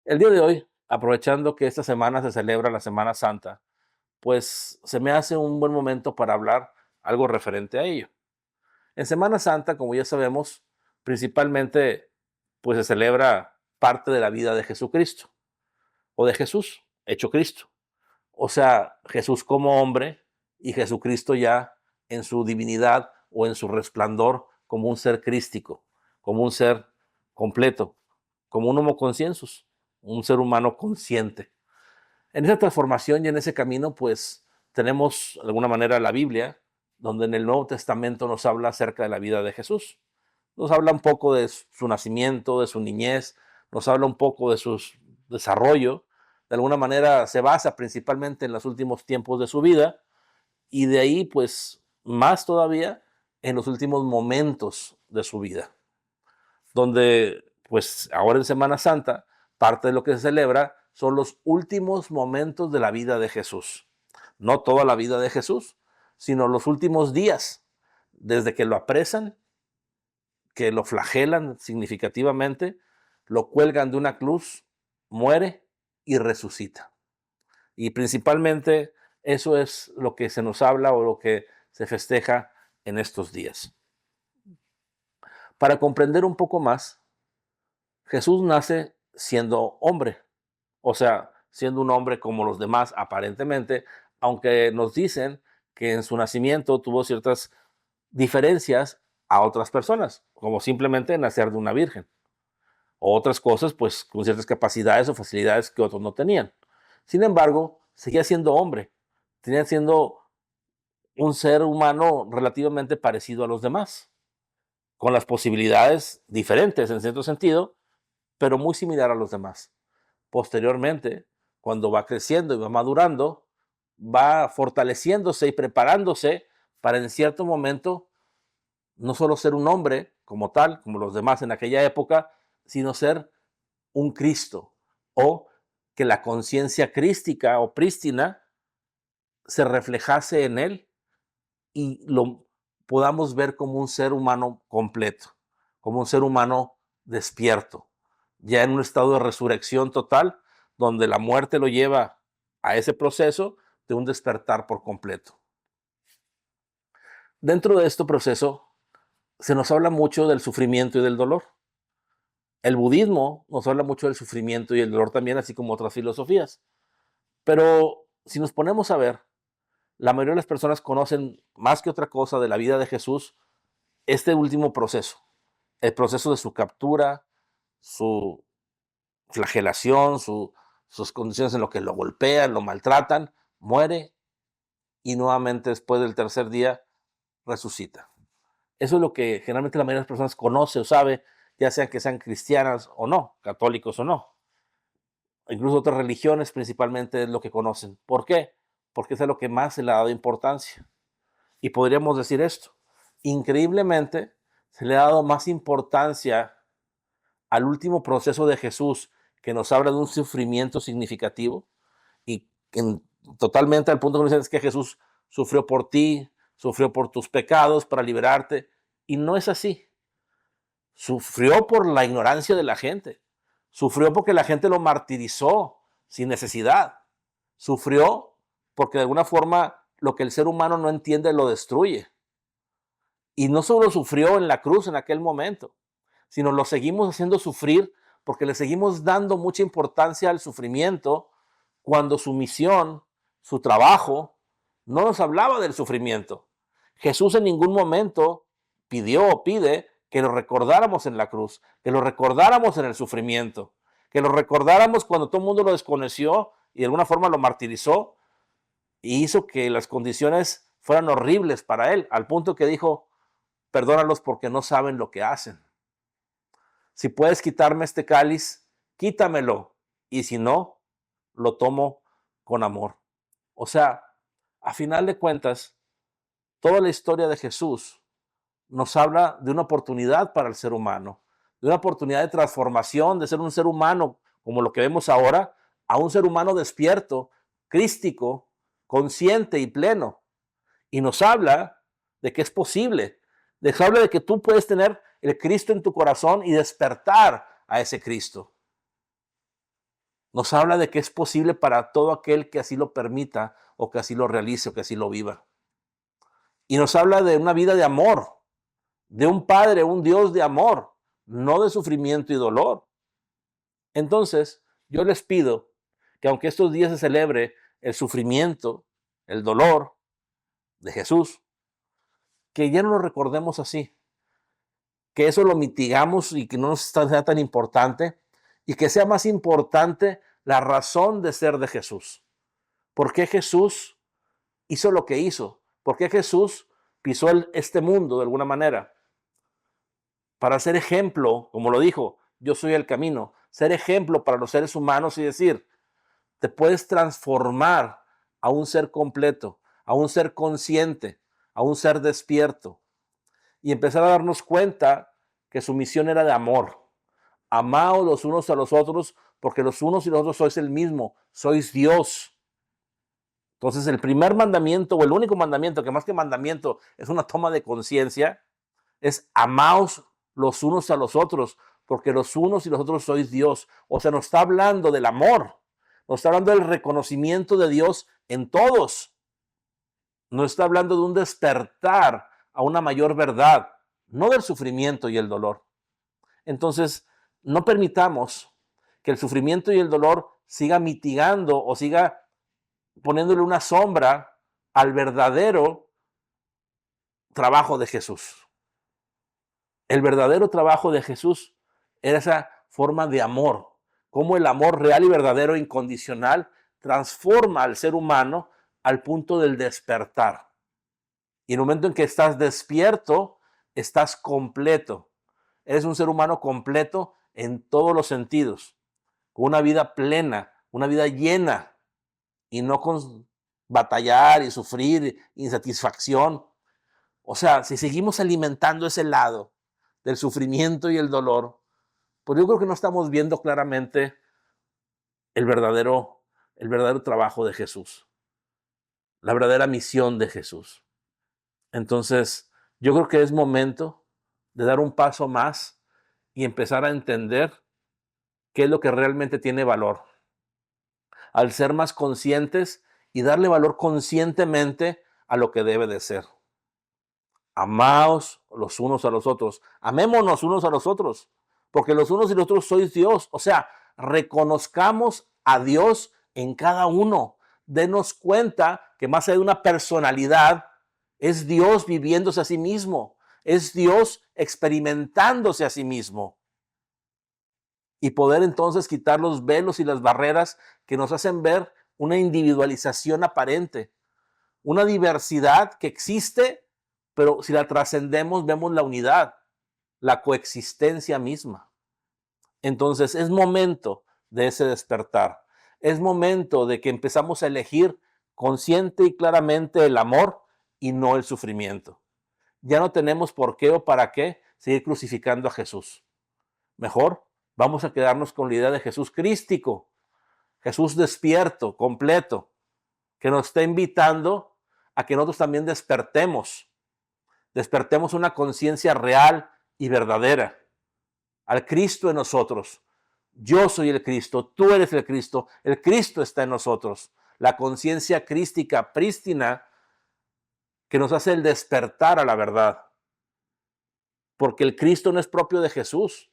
El día de hoy, aprovechando que esta semana se celebra la Semana Santa, pues se me hace un buen momento para hablar algo referente a ello. En Semana Santa, como ya sabemos, principalmente pues se celebra parte de la vida de Jesucristo o de Jesús, hecho Cristo. O sea, Jesús como hombre y Jesucristo ya en su divinidad o en su resplandor como un ser crístico, como un ser completo, como un homo consciensus, un ser humano consciente. En esa transformación y en ese camino, pues tenemos de alguna manera la Biblia, donde en el Nuevo Testamento nos habla acerca de la vida de Jesús. Nos habla un poco de su nacimiento, de su niñez, nos habla un poco de su desarrollo. De alguna manera se basa principalmente en los últimos tiempos de su vida y de ahí, pues, más todavía en los últimos momentos de su vida, donde, pues, ahora en Semana Santa, parte de lo que se celebra son los últimos momentos de la vida de Jesús. No toda la vida de Jesús, sino los últimos días, desde que lo apresan, que lo flagelan significativamente, lo cuelgan de una cruz, muere y resucita. Y principalmente eso es lo que se nos habla o lo que se festeja en estos días. Para comprender un poco más, Jesús nace siendo hombre, o sea, siendo un hombre como los demás aparentemente, aunque nos dicen que en su nacimiento tuvo ciertas diferencias a otras personas, como simplemente nacer de una virgen, o otras cosas pues con ciertas capacidades o facilidades que otros no tenían. Sin embargo, seguía siendo hombre, seguía siendo un ser humano relativamente parecido a los demás, con las posibilidades diferentes en cierto sentido, pero muy similar a los demás. Posteriormente, cuando va creciendo y va madurando, va fortaleciéndose y preparándose para en cierto momento no solo ser un hombre como tal, como los demás en aquella época, sino ser un Cristo o que la conciencia crística o prístina se reflejase en él y lo podamos ver como un ser humano completo, como un ser humano despierto, ya en un estado de resurrección total, donde la muerte lo lleva a ese proceso de un despertar por completo. Dentro de este proceso se nos habla mucho del sufrimiento y del dolor. El budismo nos habla mucho del sufrimiento y el dolor también, así como otras filosofías. Pero si nos ponemos a ver, la mayoría de las personas conocen más que otra cosa de la vida de Jesús este último proceso, el proceso de su captura, su flagelación, sus condiciones en lo que lo golpean, lo maltratan, muere y nuevamente después del tercer día resucita. Eso es lo que generalmente la mayoría de las personas conoce o sabe, ya sean que sean cristianas o no, católicos o no. Incluso otras religiones principalmente es lo que conocen. ¿Por qué? Porque es a lo que más se le ha dado importancia. Y podríamos decir esto. Increíblemente, se le ha dado más importancia al último proceso de Jesús, que nos habla de un sufrimiento significativo y totalmente al punto que nos dicen es que Jesús sufrió por ti, sufrió por tus pecados para liberarte. Y no es así. Sufrió por la ignorancia de la gente. Sufrió porque la gente lo martirizó sin necesidad. Sufrió porque de alguna forma lo que el ser humano no entiende lo destruye. Y no solo sufrió en la cruz en aquel momento, sino lo seguimos haciendo sufrir porque le seguimos dando mucha importancia al sufrimiento cuando su misión, su trabajo, no nos hablaba del sufrimiento. Jesús en ningún momento pidió o pide que lo recordáramos en la cruz, que lo recordáramos en el sufrimiento, que lo recordáramos cuando todo el mundo lo desconoció y de alguna forma lo martirizó y hizo que las condiciones fueran horribles para él, al punto que dijo, perdónalos porque no saben lo que hacen. Si puedes quitarme este cáliz, quítamelo. Y si no, lo tomo con amor. O sea, a final de cuentas, toda la historia de Jesús nos habla de una oportunidad para el ser humano, de una oportunidad de transformación, de ser un ser humano como lo que vemos ahora, a un ser humano despierto, crístico, consciente y pleno. Y nos habla de que es posible, nos habla de que tú puedes tener el Cristo en tu corazón y despertar a ese Cristo. Nos habla de que es posible para todo aquel que así lo permita, o que así lo realice, o que así lo viva. Y nos habla de una vida de amor, de un Padre, un Dios de amor, no de sufrimiento y dolor. Entonces, yo les pido que aunque estos días se celebre el sufrimiento, el dolor de Jesús, que ya no lo recordemos así, que eso lo mitigamos y que no sea tan importante, y que sea más importante la razón de ser de Jesús. ¿Por qué Jesús hizo lo que hizo? ¿Por qué Jesús pisó este mundo de alguna manera? Para ser ejemplo, como lo dijo, yo soy el camino, ser ejemplo para los seres humanos y decir, te puedes transformar a un ser completo, a un ser consciente, a un ser despierto, y empezar a darnos cuenta que su misión era de amor. Amaos los unos a los otros, porque los unos y los otros sois el mismo, sois Dios. Entonces, el primer mandamiento, o el único mandamiento, que más que mandamiento es una toma de conciencia, es amaos los unos a los otros, porque los unos y los otros sois Dios. O sea, nos está hablando del amor, nos está hablando del reconocimiento de Dios en todos. Nos está hablando de un despertar a una mayor verdad, no del sufrimiento y el dolor. Entonces, no permitamos que el sufrimiento y el dolor siga mitigando o siga poniéndole una sombra al verdadero trabajo de Jesús. El verdadero trabajo de Jesús era esa forma de amor, cómo el amor real y verdadero, incondicional, transforma al ser humano al punto del despertar. Y en el momento en que estás despierto, estás completo. Eres un ser humano completo en todos los sentidos, con una vida plena, una vida llena, y no con batallar y sufrir, insatisfacción. O sea, si seguimos alimentando ese lado del sufrimiento y el dolor, pues yo creo que no estamos viendo claramente el verdadero, el verdadero trabajo de Jesús, la verdadera misión de Jesús. Entonces, yo creo que es momento de dar un paso más y empezar a entender qué es lo que realmente tiene valor. Al ser más conscientes y darle valor conscientemente a lo que debe de ser. Amaos los unos a los otros. Amémonos unos a los otros, porque los unos y los otros sois Dios. O sea, reconozcamos a Dios en cada uno. Denos cuenta que más allá de una personalidad, es Dios viviéndose a sí mismo. Es Dios experimentándose a sí mismo. Y poder entonces quitar los velos y las barreras que nos hacen ver una individualización aparente, una diversidad que existe, pero si la trascendemos vemos la unidad, la coexistencia misma. Entonces es momento de ese despertar, es momento de que empezamos a elegir consciente y claramente el amor y no el sufrimiento. Ya no tenemos por qué o para qué seguir crucificando a Jesús. Mejor vamos a quedarnos con la idea de Jesús crístico, Jesús despierto, completo, que nos está invitando a que nosotros también despertemos una conciencia real y verdadera, al Cristo en nosotros. Yo soy el Cristo, tú eres el Cristo está en nosotros. La conciencia crística, prístina, que nos hace el despertar a la verdad. Porque el Cristo no es propio de Jesús.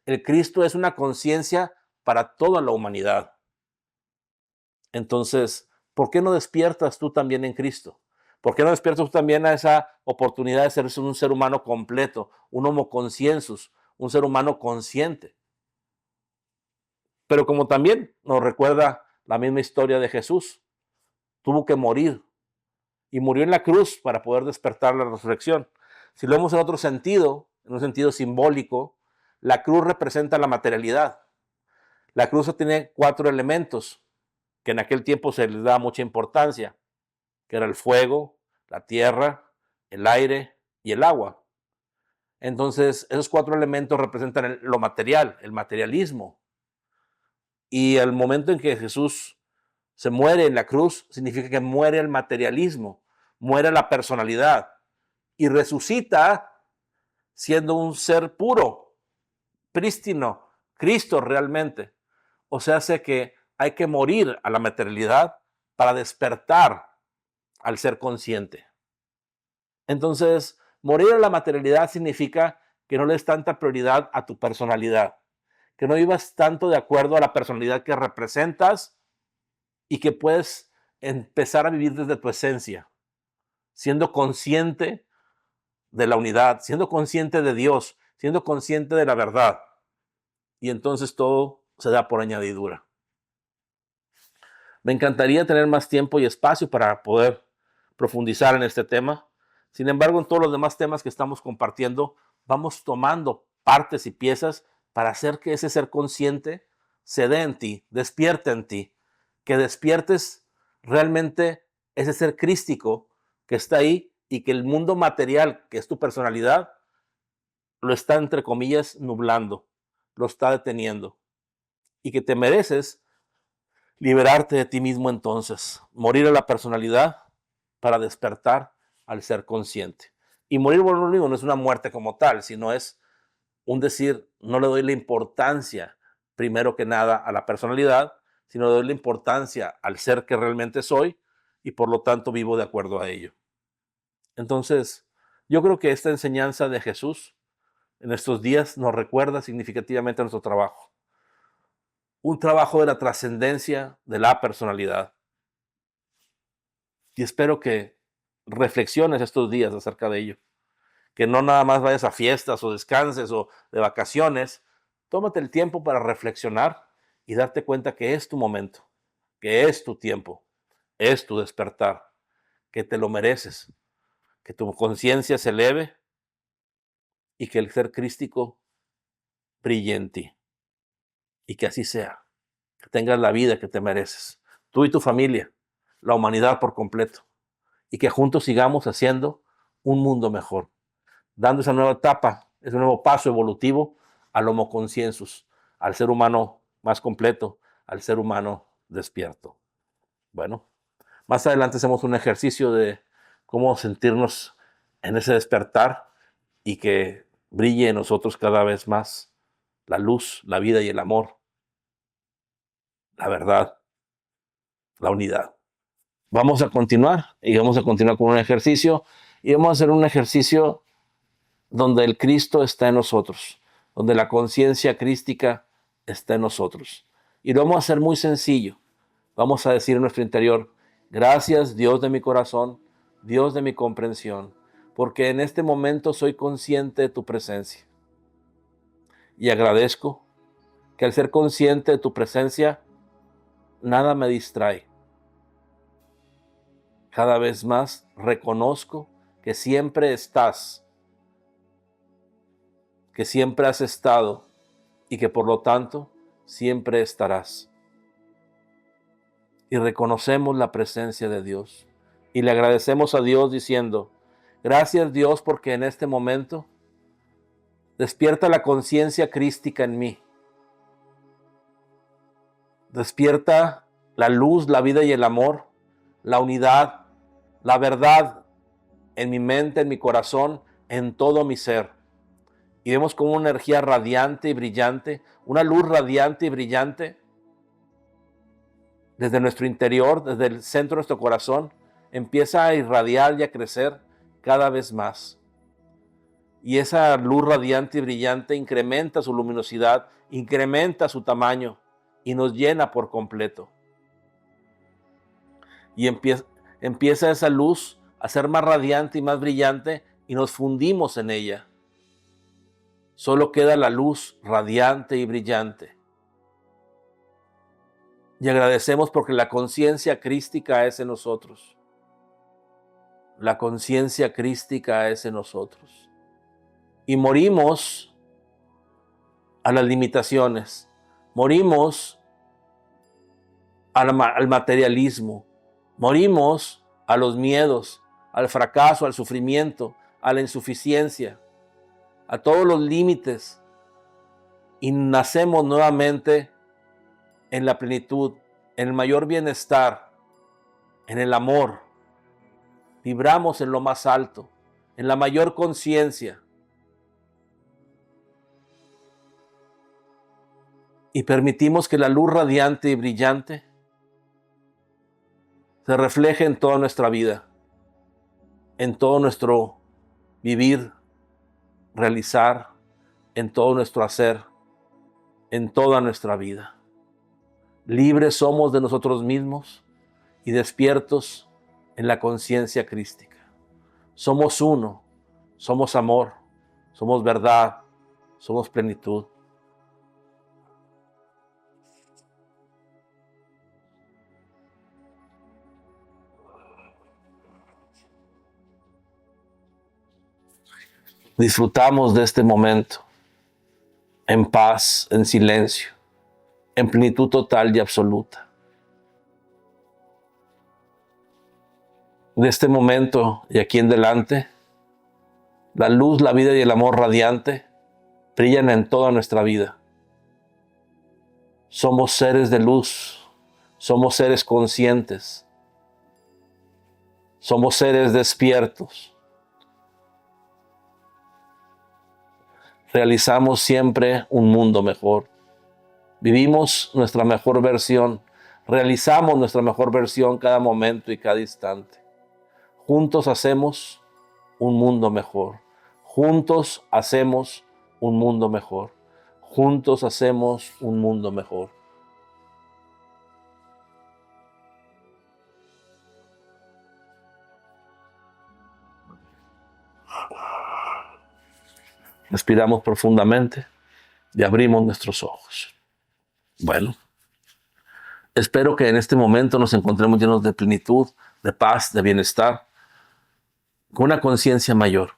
El Cristo es una conciencia para toda la humanidad. Entonces, ¿por qué no despiertas tú también en Cristo? ¿Por qué no despiertas tú también a esa oportunidad de ser un ser humano completo, un homo consciensus, un ser humano consciente? Pero como también nos recuerda la misma historia de Jesús, tuvo que morir y murió en la cruz para poder despertar la resurrección. Si lo vemos en otro sentido, en un sentido simbólico, la cruz representa la materialidad. La cruz tiene 4 elementos que en aquel tiempo se les da mucha importancia, que era el fuego, la tierra, el aire y el agua. Entonces, esos 4 elementos representan lo material, el materialismo. Y el momento en que Jesús se muere en la cruz, significa que muere el materialismo, muere la personalidad y resucita siendo un ser puro, prístino, Cristo realmente. O sea, hace que hay que morir a la materialidad para despertar al ser consciente. Entonces, morir a la materialidad significa que no le des tanta prioridad a tu personalidad, que no vivas tanto de acuerdo a la personalidad que representas y que puedes empezar a vivir desde tu esencia, siendo consciente de la unidad, siendo consciente de Dios, siendo consciente de la verdad. Y entonces todo se da por añadidura. Me encantaría tener más tiempo y espacio para poder profundizar en este tema. Sin embargo, en todos los demás temas que estamos compartiendo, vamos tomando partes y piezas para hacer que ese ser consciente se dé en ti, despierte en ti, que despiertes realmente ese ser crístico que está ahí y que el mundo material, que es tu personalidad, lo está, entre comillas, nublando, lo está deteniendo, y que te mereces liberarte de ti mismo entonces, morir a la personalidad para despertar al ser consciente. Y morir, bueno, no es una muerte como tal, sino es un decir, no le doy la importancia, primero que nada, a la personalidad, sino le doy la importancia al ser que realmente soy y por lo tanto vivo de acuerdo a ello. Entonces, yo creo que esta enseñanza de Jesús en estos días nos recuerda significativamente a nuestro trabajo. Un trabajo de la trascendencia de la personalidad. Y espero que reflexiones estos días acerca de ello. Que no nada más vayas a fiestas o descanses o de vacaciones. Tómate el tiempo para reflexionar y darte cuenta que es tu momento, que es tu tiempo, es tu despertar, que te lo mereces, que tu conciencia se eleve y que el ser crístico brille en ti. Y que así sea, que tengas la vida que te mereces, tú y tu familia, la humanidad por completo, y que juntos sigamos haciendo un mundo mejor, dando esa nueva etapa, ese nuevo paso evolutivo al Homo consciensus, al ser humano más completo, al ser humano despierto. Bueno, más adelante hacemos un ejercicio de cómo sentirnos en ese despertar y que brille en nosotros cada vez más la luz, la vida y el amor, la verdad, la unidad. Vamos a continuar y vamos a continuar con un ejercicio y vamos a hacer un ejercicio donde el Cristo está en nosotros, donde la conciencia crística está en nosotros. Y lo vamos a hacer muy sencillo. Vamos a decir en nuestro interior, gracias Dios de mi corazón, Dios de mi comprensión, porque en este momento soy consciente de tu presencia. Y agradezco que al ser consciente de tu presencia, nada me distrae. Cada vez más reconozco que siempre estás, que siempre has estado y que por lo tanto siempre estarás. Y reconocemos la presencia de Dios. Y le agradecemos a Dios diciendo, gracias Dios porque en este momento despierta la conciencia crística en mí. Despierta la luz, la vida y el amor, la unidad, la verdad en mi mente, en mi corazón, en todo mi ser. Y vemos como una energía radiante y brillante, una luz radiante y brillante, desde nuestro interior, desde el centro de nuestro corazón, empieza a irradiar y a crecer cada vez más. Y esa luz radiante y brillante incrementa su luminosidad, incrementa su tamaño y nos llena por completo. Y empieza esa luz a ser más radiante y más brillante y nos fundimos en ella. Solo queda la luz radiante y brillante. Y agradecemos porque la conciencia crística es en nosotros. La conciencia crística es en nosotros. Y morimos a las limitaciones. Morimos al materialismo. Morimos a los miedos, al fracaso, al sufrimiento, a la insuficiencia, a todos los límites. Y nacemos nuevamente en la plenitud, en el mayor bienestar, en el amor. Vibramos en lo más alto, en la mayor conciencia. y permitimos que la luz radiante y brillante se refleje en toda nuestra vida, en todo nuestro vivir, realizar, en todo nuestro hacer, en toda nuestra vida. Libres somos de nosotros mismos y despiertos en la conciencia crística. Somos uno, somos amor, somos verdad, somos plenitud. Disfrutamos de este momento en paz, en silencio, en plenitud total y absoluta. De este momento y aquí en adelante, la luz, la vida y el amor radiante brillan en toda nuestra vida. Somos seres de luz, somos seres conscientes, somos seres despiertos. Realizamos siempre un mundo mejor. Vivimos nuestra mejor versión, realizamos nuestra mejor versión cada momento y cada instante. Juntos hacemos un mundo mejor. Juntos hacemos un mundo mejor. Juntos hacemos un mundo mejor. Respiramos profundamente y abrimos nuestros ojos. Bueno, espero que en este momento nos encontremos llenos de plenitud, de paz, de bienestar, con una conciencia mayor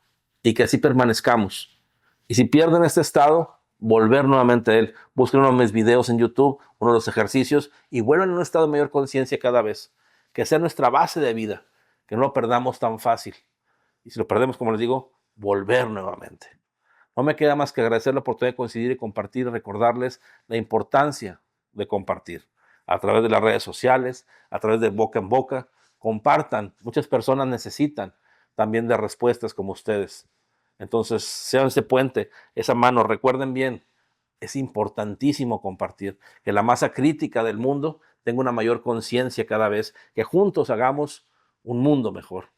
y que así permanezcamos. Y si pierden este estado, volver nuevamente a él. Busquen uno de mis videos en YouTube, uno de los ejercicios y vuelvan a un estado de mayor conciencia cada vez. Que sea nuestra base de vida, que no lo perdamos tan fácil. Y si lo perdemos, como les digo, volver nuevamente. No me queda más que agradecer la oportunidad de coincidir y compartir, recordarles la importancia de compartir a través de las redes sociales, a través de boca en boca. Compartan, muchas personas necesitan también de respuestas como ustedes. Entonces, sean ese puente, esa mano. Recuerden bien, es importantísimo compartir, que la masa crítica del mundo tenga una mayor conciencia cada vez, que juntos hagamos un mundo mejor.